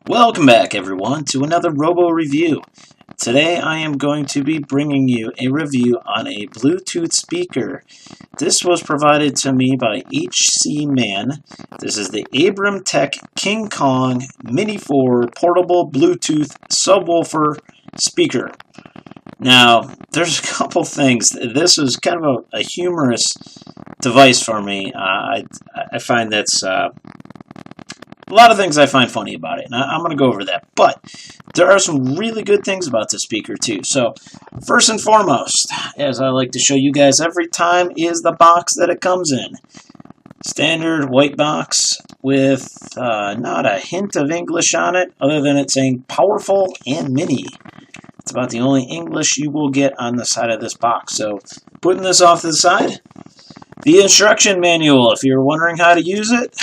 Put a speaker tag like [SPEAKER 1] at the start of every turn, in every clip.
[SPEAKER 1] Welcome back everyone to another Robo review. Today I am going to be bringing you a review on a Bluetooth speaker. This was provided to me by Hcman. This is the Abramtek King Kong Mini4 portable Bluetooth subwoofer speaker. Now, there's a couple things. This is kind of a humorous device for me. I find that's a lot of things I find funny about it, and I'm going to go over that. But there are some really good things about this speaker, too. So, first and foremost, as I like to show you guys every time, is the box that it comes in. Standard white box with not a hint of English on it, other than it saying powerful and mini. It's about the only English you will get on the side of this box. So, putting this off to the side, the instruction manual, if you're wondering how to use it,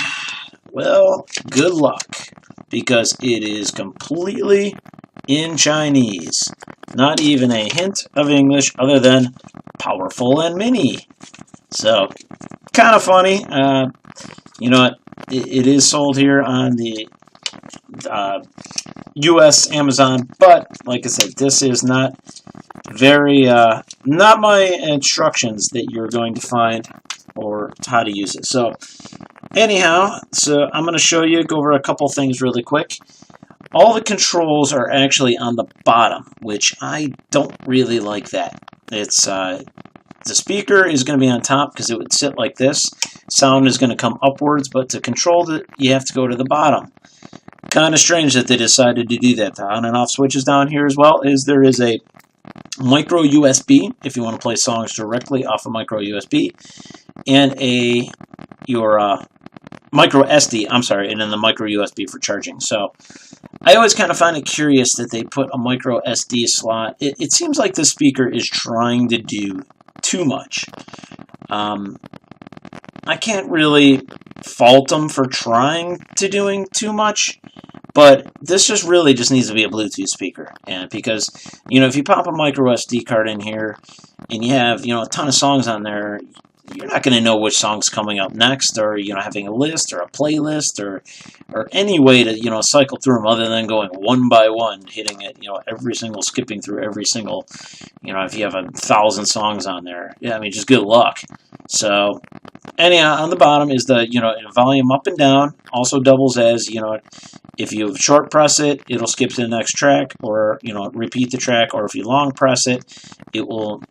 [SPEAKER 1] well, good luck, because it is completely in Chinese. Not even a hint of English other than powerful and mini. So, kind of funny. You know what? It is sold here on the U.S. Amazon, but like I said, this is not very, not my instructions that you're going to find or how to use it. So, anyhow, so I'm going to show you, go over a couple things really quick. All the controls are actually on the bottom, which I don't really like that. It's the speaker is going to be on top because it would sit like this. Sound is going to come upwards, but to control it, you have to go to the bottom. Kind of strange that they decided to do that. The on and off switches down here as well is there is a micro USB if you want to play songs directly off a micro USB, and your micro SD, and then the micro USB for charging. So I always kind of find it curious that they put a micro SD slot. It seems like the speaker is trying to do too much. I can't really fault them for trying to doing too much, but this just really just needs to be a Bluetooth speaker. And because, you know, if you pop a micro SD card in here and you have, you know, a ton of songs on there, you're not going to know which song's coming up next, or, you know, having a list or a playlist or any way to, you know, cycle through them other than going one by one, hitting it, you know, skipping through every single, you know, if you have 1,000 songs on there. Yeah, I mean, just good luck. So, anyhow, on the bottom is the, you know, volume up and down. Also doubles as, you know, if you short press it, it'll skip to the next track, or, you know, repeat the track, or if you long press it, it will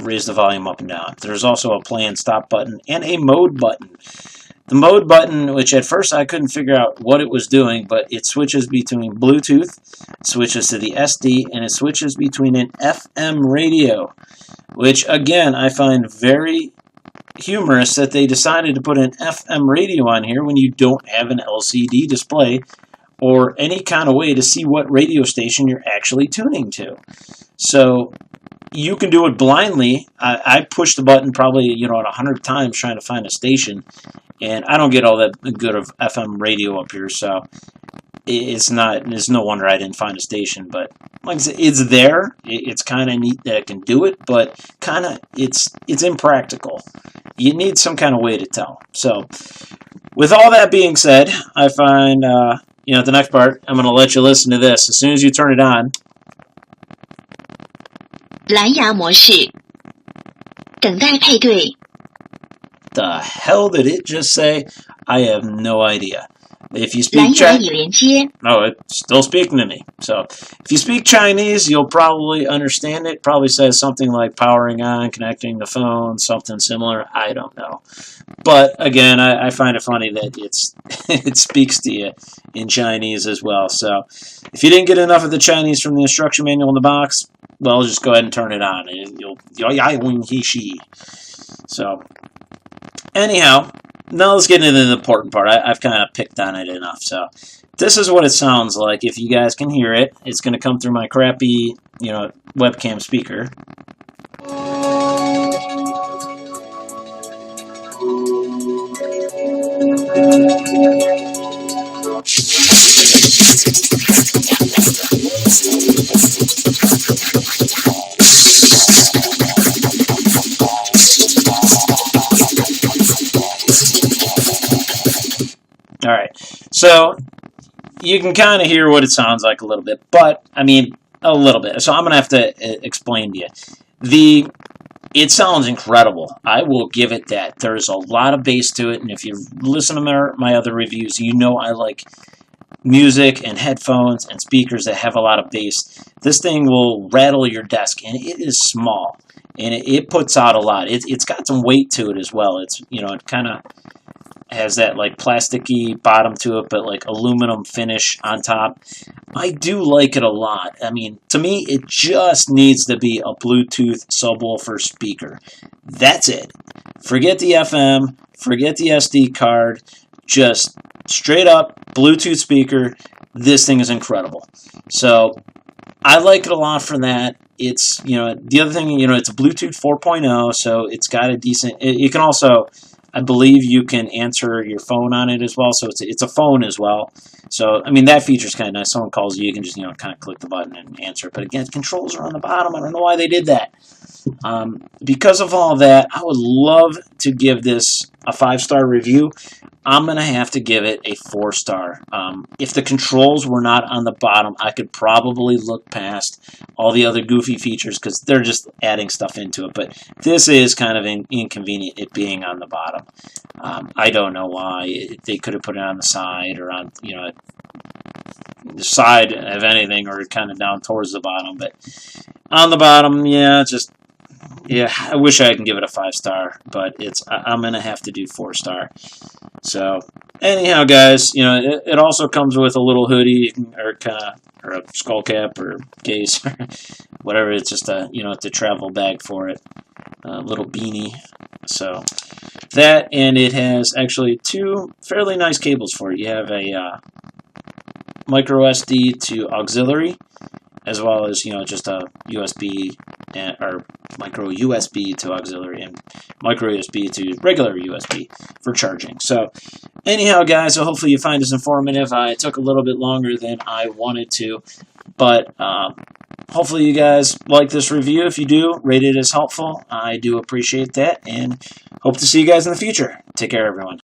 [SPEAKER 1] raise the volume up and down. There's also a play and stop button and a mode button. The mode button, which at first I couldn't figure out what it was doing, but it switches between Bluetooth, switches to the SD, and it switches between an FM radio, which again I find very humorous that they decided to put an FM radio on here when you don't have an LCD display or any kind of way to see what radio station you're actually tuning to. So you can do it blindly. I pushed the button probably, you know, 100 times trying to find a station, and I don't get all that good of FM radio up here, so it's no wonder I didn't find a station. But like I said, it's there. It's kind of neat that it can do it, but kind of it's impractical. You need some kind of way to tell. So with all that being said, I find you know, the next part, I'm going to let you listen to this. As soon as you turn it on,
[SPEAKER 2] 蓝牙模式，等待配对。
[SPEAKER 1] The hell did it just say? I have no idea. If you
[SPEAKER 2] 蓝
[SPEAKER 1] speak
[SPEAKER 2] 牙
[SPEAKER 1] Chinese,
[SPEAKER 2] 已连接，
[SPEAKER 1] oh, it's still speaking to me. So, if you speak Chinese, you'll probably understand it. Probably says something like powering on, connecting the phone, something similar. I don't know. But again, I find it funny that it speaks to you in Chinese as well. So, if you didn't get enough of the Chinese from the instruction manual in the box, well, just go ahead and turn it on. So, anyhow, now let's get into the important part. I've kind of picked on it enough. So, this is what it sounds like. If you guys can hear it, it's going to come through my crappy, you know, webcam speaker. All right, so you can kind of hear what it sounds like a little bit, but I mean a little bit. So I'm gonna have to explain to you. It sounds incredible. I will give it that. There's a lot of bass to it, and if you listen to my other reviews, you know I like music and headphones and speakers that have a lot of bass. This thing will rattle your desk, and it is small, and it puts out a lot. It's got some weight to it as well. It's, you know, it kind of has that like plasticky bottom to it, but like aluminum finish on top. I do like it a lot. I mean, to me, it just needs to be a Bluetooth subwoofer speaker. That's it. Forget the FM, forget the SD card, just straight up Bluetooth speaker. This thing is incredible. So I like it a lot for that. It's, you know, the other thing, you know, it's a Bluetooth 4.0, so it's got a decent, you can also, I believe you can answer your phone on it as well, so it's a phone as well. So, I mean, that feature's kind of nice. Someone calls you, you can just, you know, kind of click the button and answer. But again, controls are on the bottom. I don't know why they did that. Because of all that, I would love to give this a 5-star review. I'm going to have to give it a 4-star. If the controls were not on the bottom, I could probably look past all the other goofy features because they're just adding stuff into it. But this is kind of inconvenient, it being on the bottom. I don't know why. They could have put it on the side or on, you know, the side of anything, or kind of down towards the bottom. But on the bottom, yeah, just... yeah, I wish I can give it a 5-star, but I'm going to have to do 4-star. So, anyhow, guys, you know, it also comes with a little hoodie or a skull cap or case, or whatever. It's just a, you know, it's a travel bag for it, a little beanie. So, that, and it has actually 2 fairly nice cables for it. You have a micro SD to auxiliary, as well as, you know, just a USB or micro USB to auxiliary and micro USB to regular USB for charging. So anyhow, guys, so hopefully you find this informative. It took a little bit longer than I wanted to, but hopefully you guys like this review. If you do, rate it as helpful. I do appreciate that, and hope to see you guys in the future. Take care, everyone.